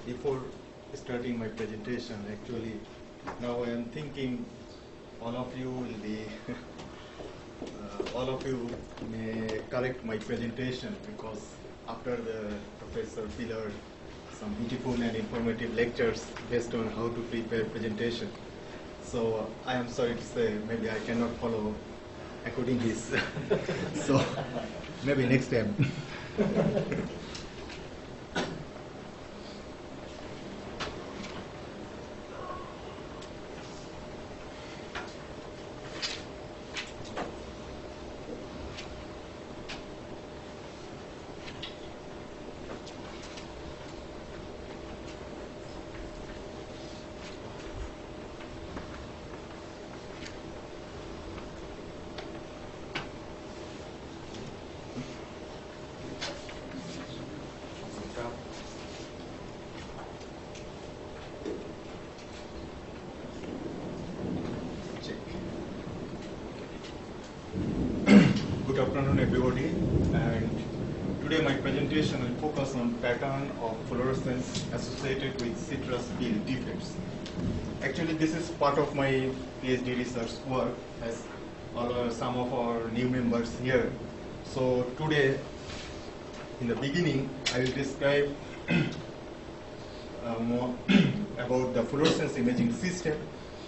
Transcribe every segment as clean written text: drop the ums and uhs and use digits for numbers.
before starting my presentation, actually, now I am thinking all of you will be, all of you may correct my presentation, because after the Professor Pillar some beautiful and informative lectures based on how to prepare presentation. So I am sorry to say, maybe I cannot follow according to this. So maybe next time. Good afternoon, everybody. And today my presentation will focus on pattern of fluorescence associated with citrus peel defects. Actually, this is part of my PhD research work, as some of our new members here. So today, in the beginning, I will describe more about the fluorescence imaging system,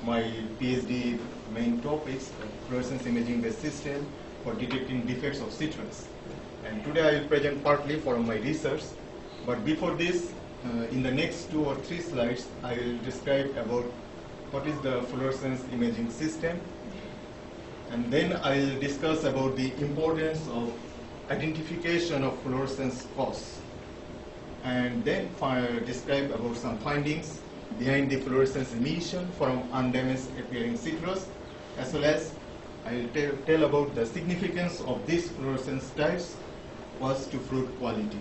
my PhD main topics, fluorescence imaging based system for detecting defects of citrus. And today I will present partly from my research, but before this, in the next 2 or 3 slides, I will describe about what is the fluorescence imaging system, and then I will discuss about the importance of identification of fluorescence cause, and then describe about some findings behind the fluorescence emission from undamaged appearing citrus, as well as I will tell about the significance of these fluorescence types was to fruit quality.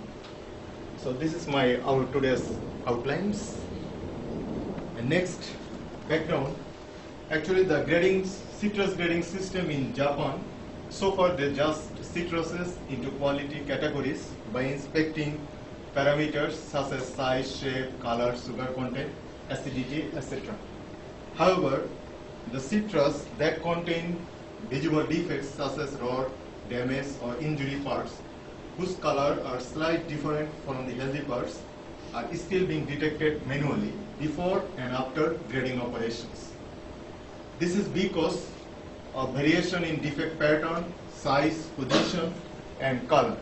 So this is my today's outlines. And next, background. Actually, the citrus grading system in Japan, so far they just citruses into quality categories by inspecting parameters such as size, shape, color, sugar content, acidity, etc. However, the citrus that contain visible defects such as rot, damage, or injury parts, whose color are slightly different from the healthy parts, are still being detected manually before and after grading operations. This is because of variation in defect pattern, size, position, and color.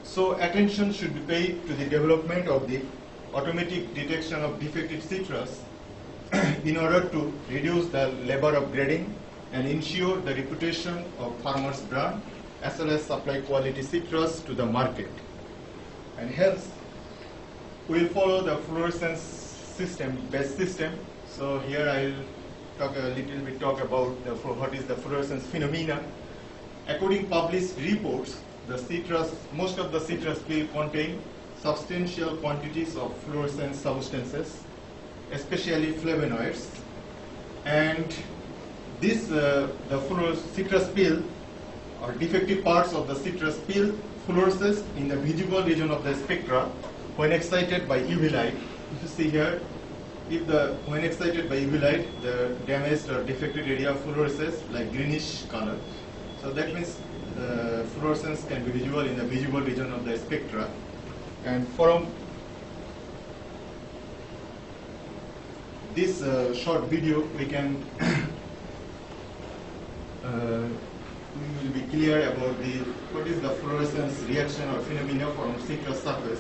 So attention should be paid to the development of the automatic detection of defective citrus in order to reduce the labor of grading and ensure the reputation of farmers' brand, as well as supply quality citrus to the market. And hence, we will follow the fluorescence system, best system. So here I will talk a little bit about what is the fluorescence phenomena. According to published reports, most of the citrus peel contain substantial quantities of fluorescent substances, especially flavonoids, and this the citrus peel or defective parts of the citrus peel fluoresces in the visible region of the spectra when excited by UV light. If you see here, when excited by UV light, the damaged or defective area fluoresces like greenish color. So that means fluorescence can be visible in the visible region of the spectra. And from this short video, we can we will be clear about what is the fluorescence reaction or phenomena from citrus surface.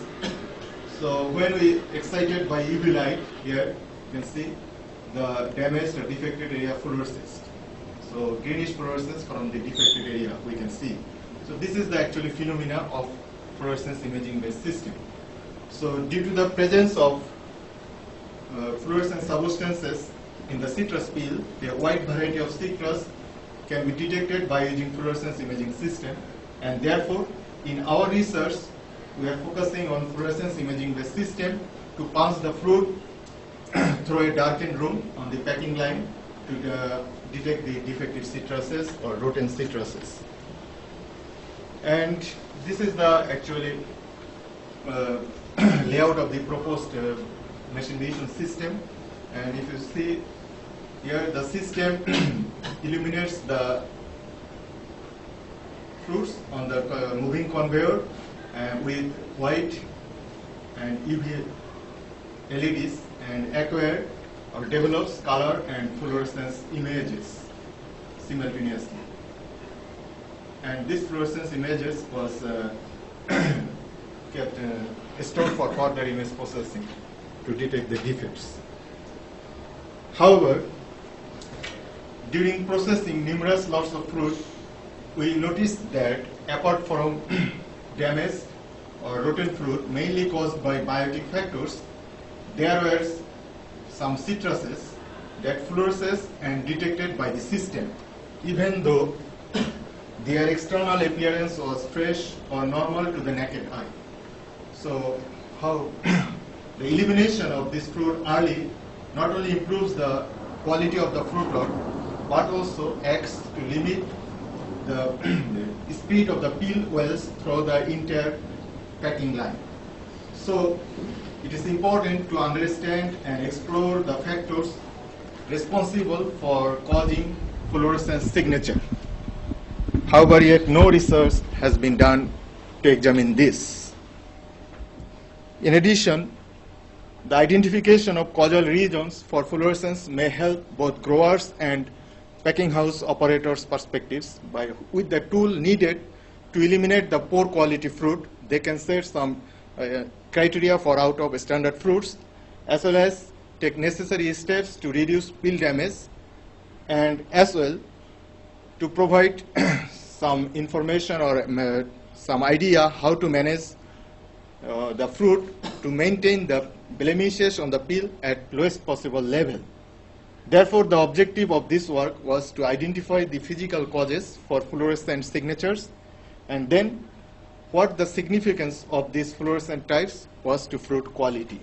So when we excited by UV light, here you can see the damaged or defected area fluoresces. So greenish fluorescence from the defected area we can see. So this is the actual phenomena of fluorescence imaging based system. So due to the presence of fluorescent substances in the citrus peel, a wide variety of citrus can be detected by using fluorescence imaging system, and therefore in our research we are focusing on fluorescence imaging based system to pass the fruit through a darkened room on the packing line to detect the defective citruses or rotten citruses. And this is the actually layout of the proposed machine vision system. And if you see here, the system illuminates the fruits on the moving conveyor with white and UV LEDs, and acquire or develops color and fluorescence images simultaneously. And this fluorescence images was kept stored for further image processing to detect the defects. However, during processing numerous lots of fruit, we noticed that apart from damaged or rotten fruit mainly caused by biotic factors, there were some citruses that fluoresced and detected by the system, even though their external appearance was fresh or normal to the naked eye. So how the elimination of this fruit early not only improves the quality of the fruit lot, but also acts to limit the speed of the peel wells through the entire packing line. So it is important to understand and explore the factors responsible for causing fluorescence signature. However, yet no research has been done to examine this. In addition, the identification of causal regions for fluorescence may help both growers and packing house operators' perspectives. With the tool needed to eliminate the poor quality fruit, they can set some criteria for out of standard fruits, as well as take necessary steps to reduce peel damage, and as well to provide some information or some idea how to manage the fruit to maintain the blemishes on the peel at lowest possible level. Therefore, the objective of this work was to identify the physical causes for fluorescent signatures, and then what the significance of these fluorescent types was to fruit quality.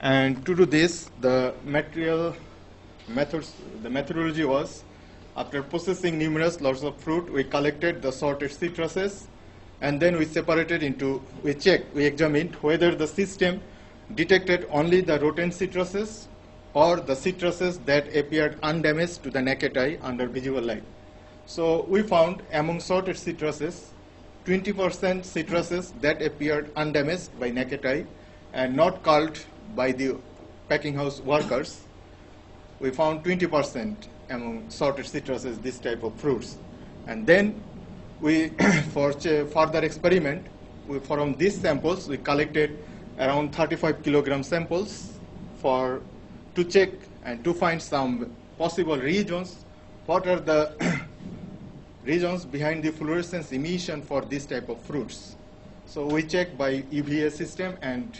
And to do this, the methodology was, after processing numerous lots of fruit, we collected the sorted citruses, and then we separated into, we examined whether the system detected only the rotten citruses or the citruses that appeared undamaged to the naked eye under visual light. So we found among sorted citruses, 20% citruses that appeared undamaged by naked eye and not culled by the packing house workers. We found 20% among sorted citruses, this type of fruits. And then we, for further experiment, from these samples, we collected around 35 kilogram samples to check and to find some possible regions. What are the regions behind the fluorescence emission for this type of fruits? So we check by UVA system, and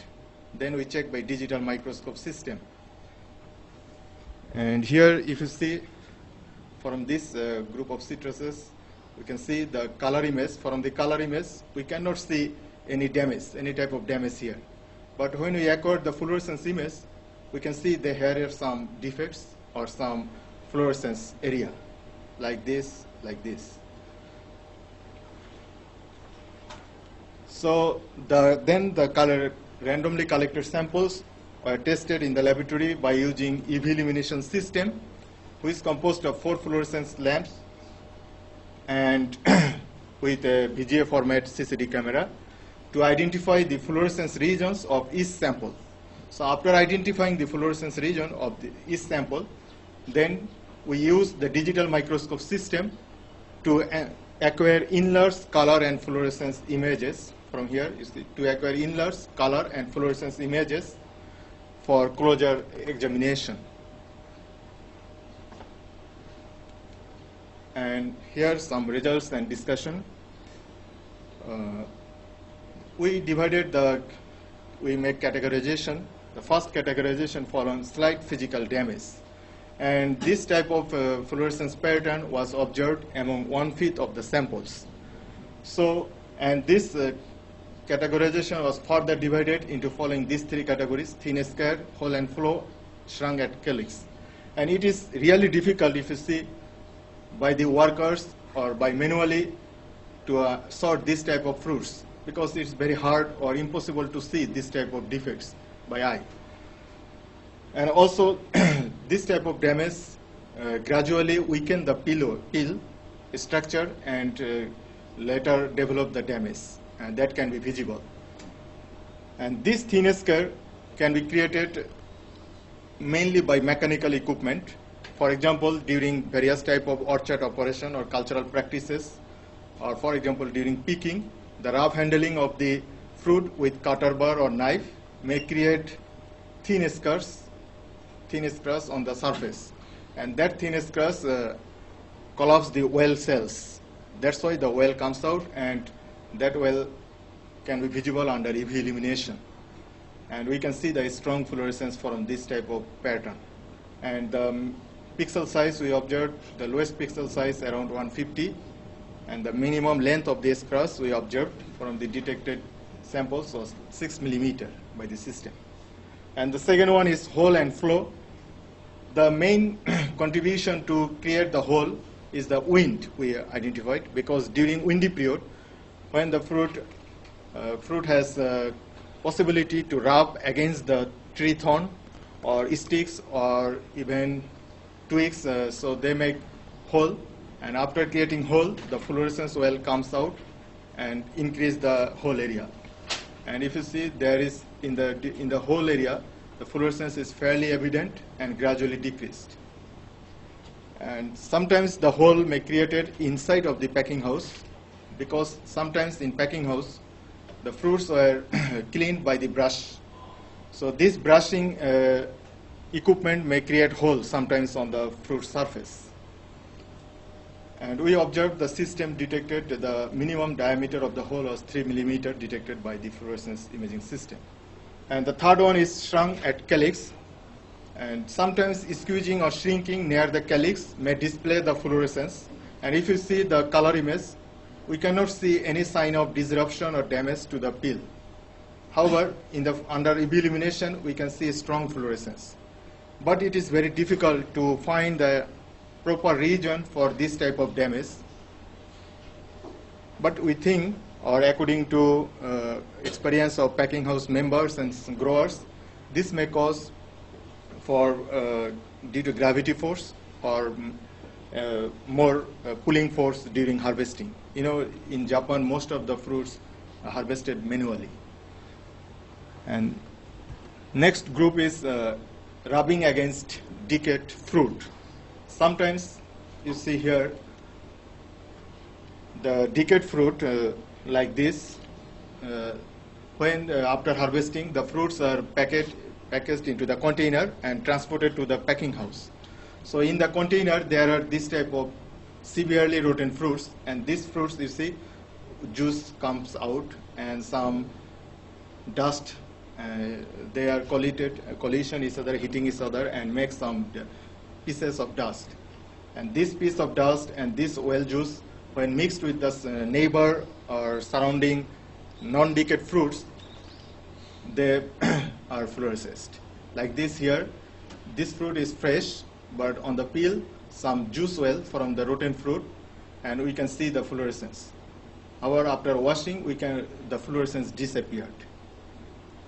then we check by digital microscope system. And here, if you see from this group of citruses, we can see the color image. From the color image, we cannot see any damage, any type of damage here. But when we acquire the fluorescence image, we can see there are some defects or some fluorescence area, like this, like this. So then the color randomly collected samples were tested in the laboratory by using UV illumination system, which is composed of 4 fluorescence lamps and with a VGA format CCD camera to identify the fluorescence regions of each sample. So after identifying the fluorescence region of each sample, then we use the digital microscope system to acquire inlers, color, and fluorescence images. From here, you see, to acquire inlers, color, and fluorescence images for closer examination. And here some results and discussion. We make categorization. The first categorization following slight physical damage. And this type of fluorescence pattern was observed among 1/5 of the samples. So, and this categorization was further divided into following these 3 categories: thin scare, whole and flow, shrunk at calyx. And it is really difficult, if you see, by the workers or by manually to sort this type of fruits, because it's very hard or impossible to see this type of defects by eye. And also, this type of damage gradually weaken the peel structure and later develop the damage, and that can be visible. And this thin scare can be created mainly by mechanical equipment. For example, during various type of orchard operation or cultural practices, or for example, during picking, the rough handling of the fruit with cutter bar or knife may create thin scars on the surface. And that thin scars collapse the well cells. That's why the well comes out, and that well can be visible under UV illumination. And we can see the strong fluorescence from this type of pattern. And the pixel size we observed, the lowest pixel size around 150, and the minimum length of this cross we observed from the detected samples was 6 millimeter by the system. And the second one is hole and flow. The main contribution to create the hole is the wind we identified, because during windy period, when the fruit has possibility to rub against the tree thorn or sticks or even twigs, so they make hole, and after creating hole, the fluorescence well comes out and increase the whole area. And if you see, there is in the whole area, the fluorescence is fairly evident and gradually decreased. And sometimes the hole may be created inside of the packing house, because sometimes in packing house, the fruits were cleaned by the brush. So this brushing equipment may create holes sometimes on the fruit surface. And we observed the system detected the minimum diameter of the hole was 3 millimeter detected by the fluorescence imaging system. And the third one is shrunk at calyx. And sometimes squeezing or shrinking near the calyx may display the fluorescence. And if you see the color image, we cannot see any sign of disruption or damage to the peel. However, under UV illumination, we can see strong fluorescence. But it is very difficult to find the proper region for this type of damage. But we think, or according to experience of packing house members and growers, this may cause due to gravity force or more pulling force during harvesting. You know, in Japan, most of the fruits are harvested manually. And next group is rubbing against decayed fruit. Sometimes you see here the decayed fruit like this. When after harvesting, the fruits are packaged into the container and transported to the packing house. So in the container, there are this type of severely rotten fruits, and these fruits, you see, juice comes out and some dust. They are collision each other, hitting each other, and make some pieces of dust. And this piece of dust and this oil juice, when mixed with the neighbor or surrounding non-decayed fruits, they are fluorescent. Like this here, this fruit is fresh, but on the peel, some juice well from the rotten fruit, and we can see the fluorescence. However, after washing, the fluorescence disappeared.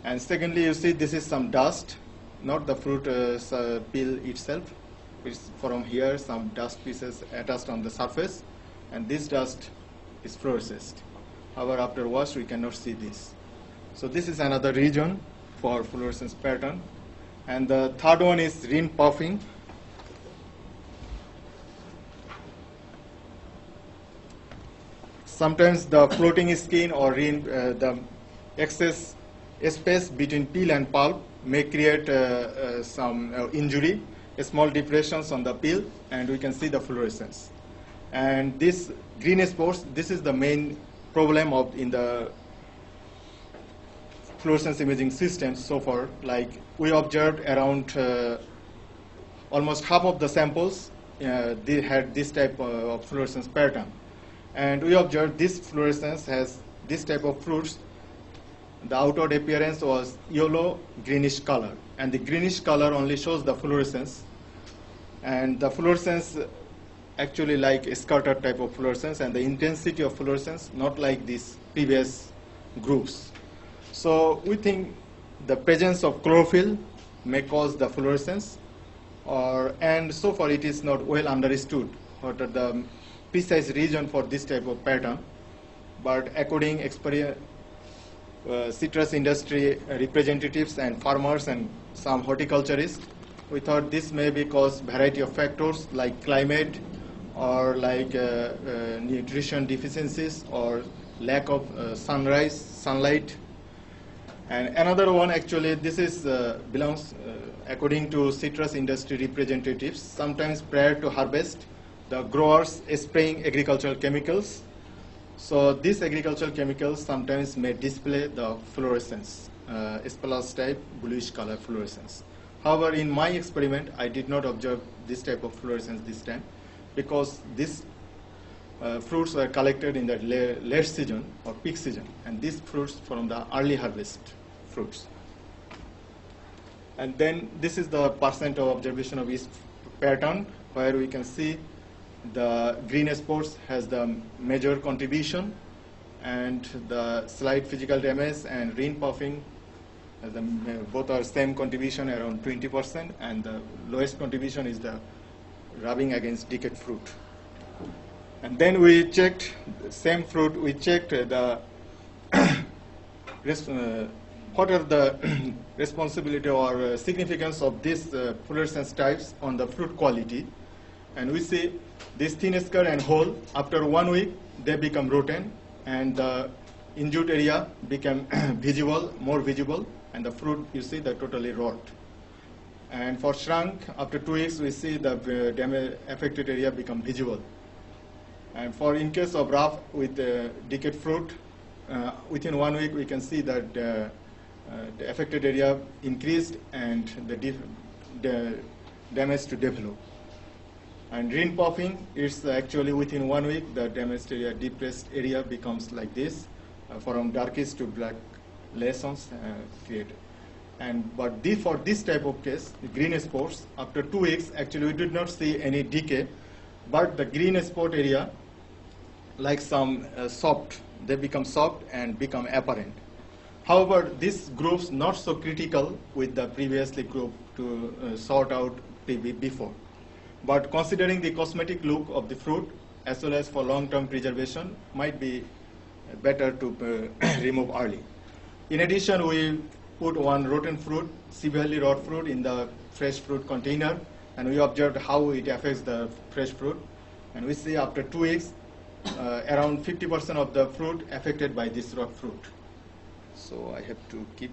And secondly, you see this is some dust, not the fruit peel itself. It's from here, some dust pieces attached on the surface, and this dust is fluorescent. However, after wash, we cannot see this. So this is another region for fluorescence pattern. And the third one is rim puffing. Sometimes the floating skin or the excess space between peel and pulp may create some injury, small depressions on the peel, and we can see the fluorescence. And this green spots, this is the main problem in the fluorescence imaging systems so far. Like we observed around almost half of the samples, they had this type of fluorescence pattern. And we observed this fluorescence has this type of fruits. The outward appearance was yellow greenish color, and the greenish color only shows the fluorescence. And the fluorescence actually like a scatter type of fluorescence, and the intensity of fluorescence not like this previous groups. So we think the presence of chlorophyll may cause the fluorescence, and so far it is not well understood what are the precise reason for this type of pattern. But according citrus industry representatives and farmers and some horticulturists, we thought this may be caused variety of factors like climate or like nutrition deficiencies or lack of sunlight. And another one, actually, this is belongs according to citrus industry representatives. Sometimes prior to harvest, the growers spraying agricultural chemicals. So these agricultural chemicals sometimes may display the fluorescence, espalage type bluish color fluorescence. However, in my experiment, I did not observe this type of fluorescence this time because these fruits were collected in the late season or peak season, and these fruits from the early harvest fruits. And then this is the percent of observation of each pattern, where we can see the green spores has the major contribution, and the slight physical damage and rain puffing, both are same contribution around 20%, and the lowest contribution is the rubbing against decayed fruit. And then we checked the same fruit. We checked the what are the responsibility or significance of these fluorescence types on the fruit quality. And we see this thin scale and whole, after 1 week, they become rotten, and the injured area became visible, more visible, and the fruit, you see, the totally rot. And for shrunk, after 2 weeks, we see the affected area become visible. And for in case of rough with decayed fruit, within 1 week, we can see that the affected area increased and the damage to develop. And rain puffing is actually within 1 week, the damaged area, depressed area becomes like this, from darkish to black lesions created. But for this type of case, the green spores, after 2 weeks, actually we did not see any decay, but the green spot area, like some soft, they become soft and become apparent. However, this group's not so critical with the previously group to sort out before. But considering the cosmetic look of the fruit, as well as for long-term preservation, might be better to remove early. In addition, we put one rotten fruit, severely rot fruit, in the fresh fruit container, and we observed how it affects the fresh fruit. And we see after 2 weeks, around 50% of the fruit affected by this rot fruit. So I have to keep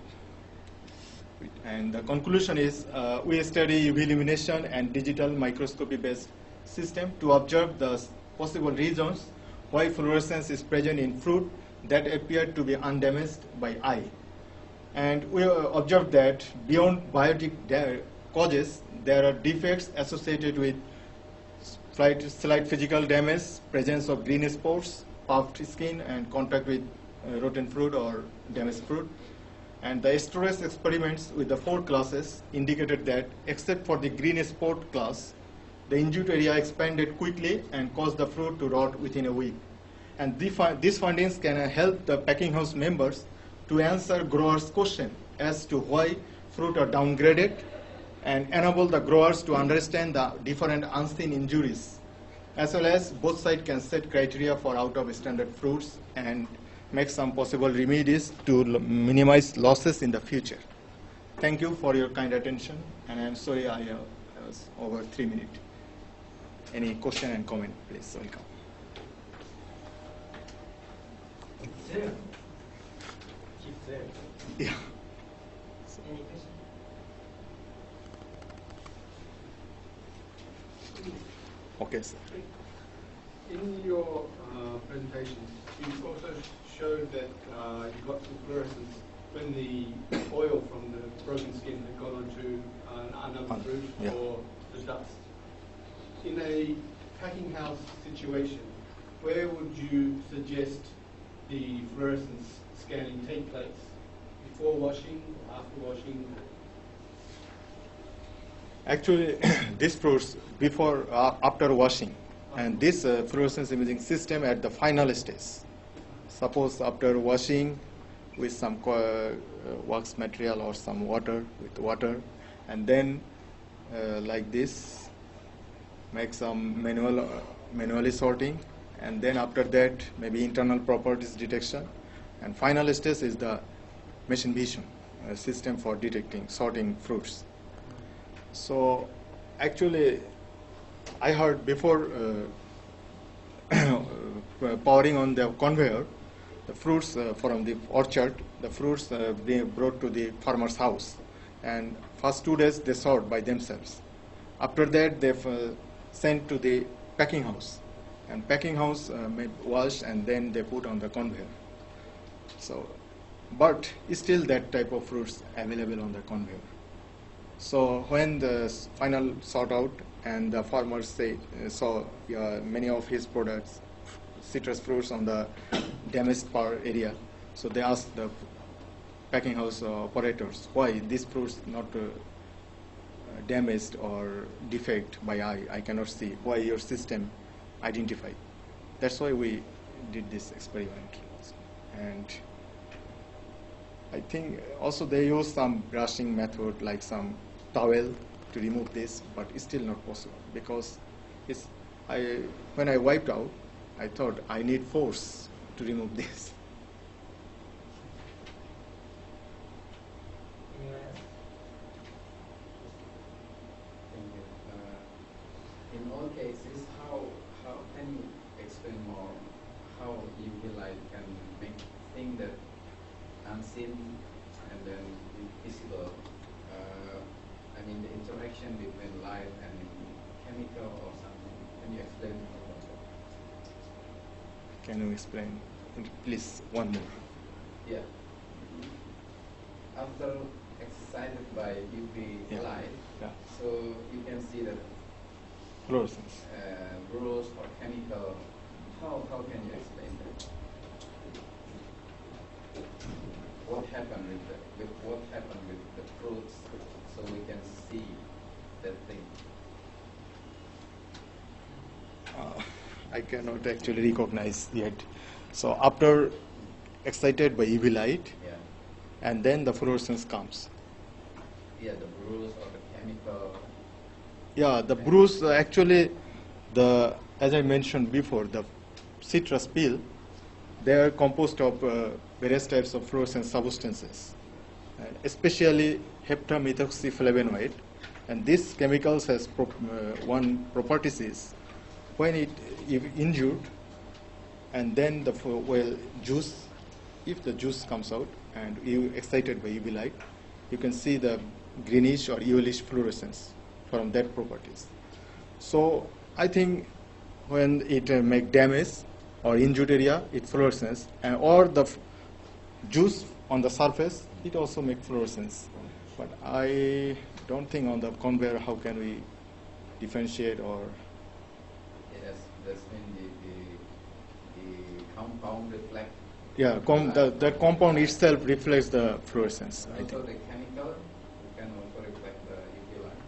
it. And the conclusion is we study UV illumination and digital microscopy-based system to observe the possible reasons why fluorescence is present in fruit that appear to be undamaged by eye. And we observed that beyond biotic causes, there are defects associated with slight physical damage, presence of green spores, puffed skin, and contact with rotten fruit or damaged fruit. And the stress experiments with the 4 classes indicated that, except for the green spot class, the injured area expanded quickly and caused the fruit to rot within a week. And these findings can help the packing house members to answer growers' question as to why fruit are downgraded, and enable the growers to understand the different unseen injuries, as well as both sides can set criteria for out-of-standard fruits and make some possible remedies to minimize losses in the future. Thank you for your kind attention, and I'm sorry I was over 3 minutes. Any question and comment, please, welcome. There. Keep there. Yeah. Any question? Okay, sir. In your presentation, you also showed that you got some fluorescence when the oil from the broken skin had gone onto an unopened fruit yeah. or the dust. In a packing house situation, where would you suggest the fluorescence scanning take place? Before washing or after washing? Actually, this fruits before, after washing, and this fluorescence imaging system at the final stage. Suppose after washing, with some wax material or some water, and then like this, make some manually sorting, and then after that maybe internal properties detection, and final stage is the machine vision system for detecting sorting fruits. So actually I heard before powering on the conveyor, the fruits from the orchard, the fruits being brought to the farmer's house, and first 2 days they sort by themselves. After that they've sent to the packing house, and packing house may wash and then they put on the conveyor. So, but still that type of fruits available on the conveyor. So when the final sort out and the farmers say saw many of his products, citrus fruits on the damaged part area, so they asked the packing house operators why these fruits not damaged or defect by eye. I cannot see why your system identify. That's why we did this experiment. And I think also they use some brushing method like some towel to remove this, but it's still not possible because when I wiped out, I thought I need force to remove this. Thank you. In all cases, how can you explain more how UV light can make things that unseen and then invisible? I mean, the interaction between light and chemical or something. Can you explain more about that? Can you explain, please, one more? Yeah. After excited by UV light, so you can see that fluorescence. rules or chemical. How can you explain that? What happened with the fruits, so we can see that thing? I cannot actually recognize yet. So after excited by UV light, and then the fluorescence comes. Yeah, the bruise or the chemical. Yeah, the bruise actually, as I mentioned before, the citrus peel, they are composed of various types of fluorescent substances, especially heptamethoxyflavonoid, and this chemicals has one properties is when it is injured, and then the juice, if the juice comes out and you excited by UV light, you can see the greenish or yellowish fluorescence from that properties. So I think when it make damage or injured area, it fluorescence, or the juice on the surface, it also make fluorescence. But I don't think on the conveyor how can we differentiate or. Yes, that's when the compound reflect. Yeah, that compound itself reflects the fluorescence. I think. Also the chemical can also reflect the UV light.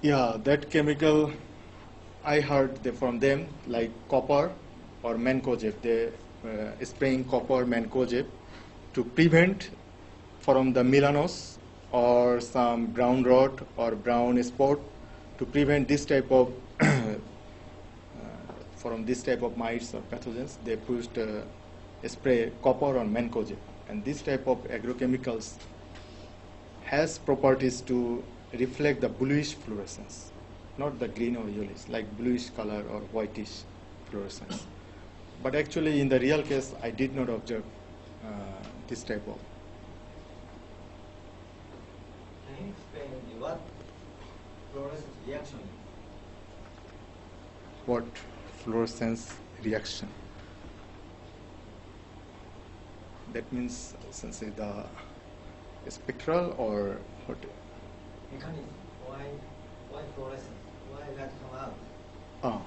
Yeah, that chemical, I heard from them like copper or mancozeb. They spraying copper mancozeb to prevent from the melanos or some brown rot or brown spot, to prevent this type of from this type of mites or pathogens. They pushed spray copper on mancozeb, and this type of agrochemicals has properties to reflect the bluish fluorescence, not the green or yellowish, like bluish color or whitish fluorescence. But actually in the real case, I did not observe this type of. Can you explain what fluorescence reaction is? What fluorescence reaction? That means, since the spectral or what? Mechanism. Why fluorescence? Why light come out? Ah.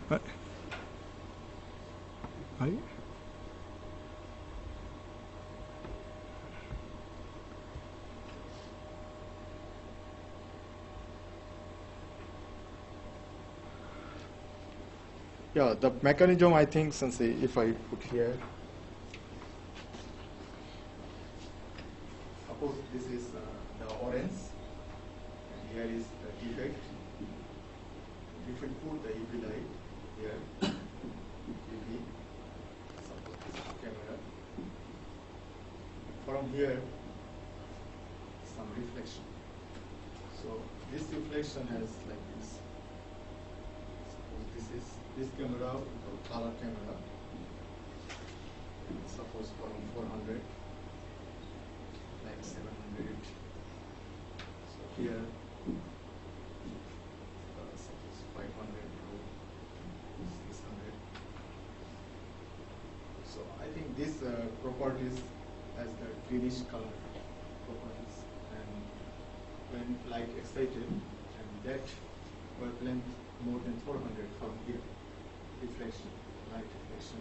What? Yeah, the mechanism, I think, since if I put here, suppose this is the orange, and here is the defect. If we put the UV light here, UV, suppose this is camera, from here, some reflection. So this reflection has like this. Suppose this camera, color camera. Suppose from 400, like 700. So here, suppose 500 to 600. So I think this properties as the greenish color properties, and when light excited, and that wavelength more than 400 from here, reflection, light reflection.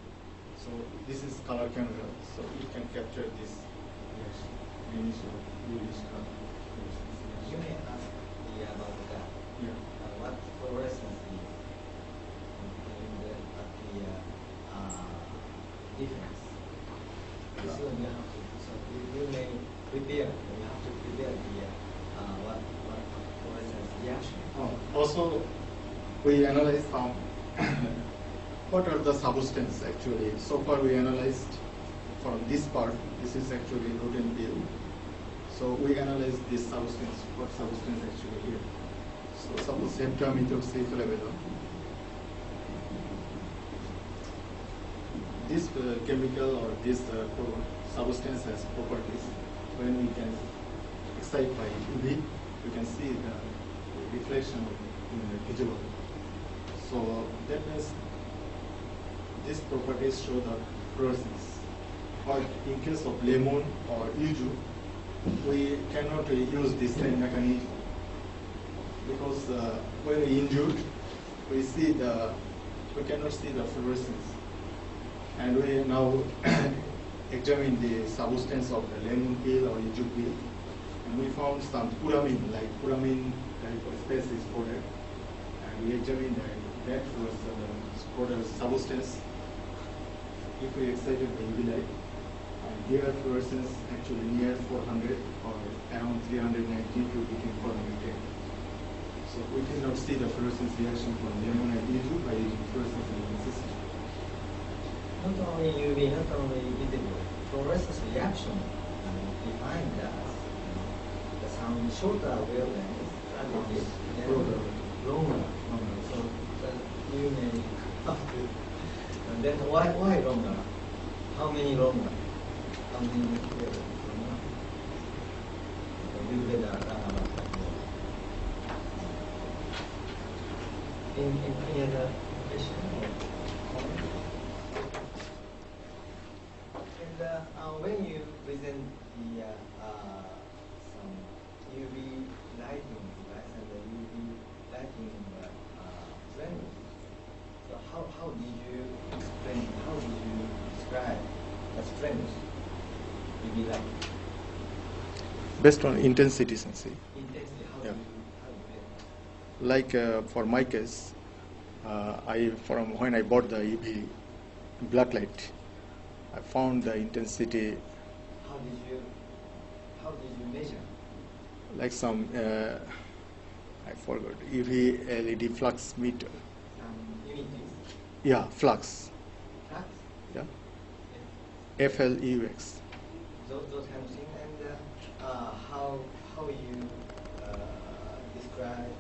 So this is color camera, so it can capture this greenish or bluish color. You may ask about that. Yeah. What fluorescence is in the difference. So you have to. So you may prepare. You have to prepare the what fluorescence reaction. Also, we analyze some what are the substances actually. So far we analyzed from this part, this is actually rotten peel. So we analyze this substance, what substance actually here. So suppose heptamethoxyflavone. This chemical or this substance has properties. When we can excite by UV, we can see the reflection in the visual. So that means these properties show the fluorescence. But in case of lemon or yuzu, we cannot use this same mechanism because when we injured, we cannot see the fluorescence. And we now examine the substance of the lemon peel or yuzu peel, and we found some puramine, like puramine type of species product, and we examined that was product substance. If we excited the UV light, and here fluorescence actually near 400 or around 390 to between 410. So we cannot see the fluorescence reaction from lemon and yuzu by using fluorescence emission system. Not only UV, not only visible, fluorescence reaction defined as some shorter wavelength, longer. So you may have to. And then why longer? How many longer? How many longer? You better learn about that more. In any other question or comment? And when you present the some UV lighting device and the UV lighting framework, so how did you explain? How did you describe the strength UV lighting? Based on intensity, sensei. Intensity. How Yeah. do you Like for my case, when I bought the UV black light, I found the intensity how did you measure? like some I forgot UV LED flux meter. Units. Yeah, flux. Flux. Yeah, FLUX. Those kind of things, and how you describe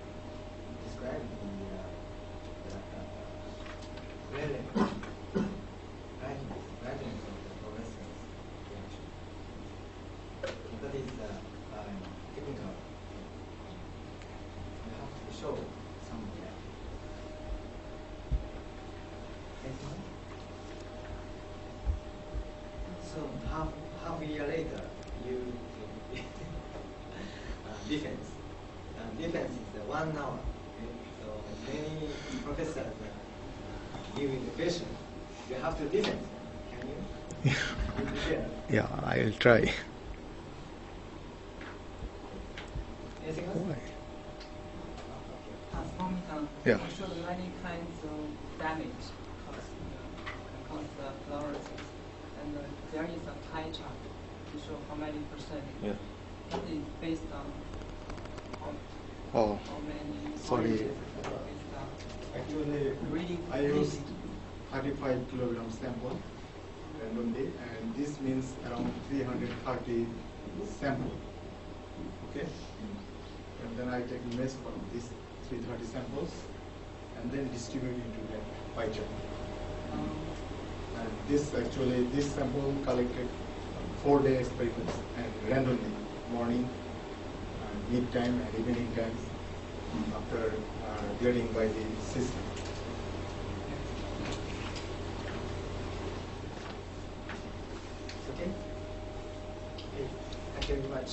the brightness of the fluorescence reaction. That is technical. You have to show somewhere. Next one. So half a year later, you defense. Defense is 1 hour. Okay? So many professors giving the question. You have to defend. Can you? Yeah. Yeah, I'll try. Anything else? Why? From Yeah. you showed many kinds of damage of the fluorescence. And there is a pie chart to show how many percent. Yeah. That is based on Oh, how many sorry. oranges based on Actually, reading. I used 35 kilogram sample randomly, and this means around 330 sample. Okay, and then I take mesh from these 330 samples, and then distribute into that pie chart. And this sample collected 4-day experiments and randomly, morning, mid-time, and evening times after grading by the system. Okay? Okay, thank you very much.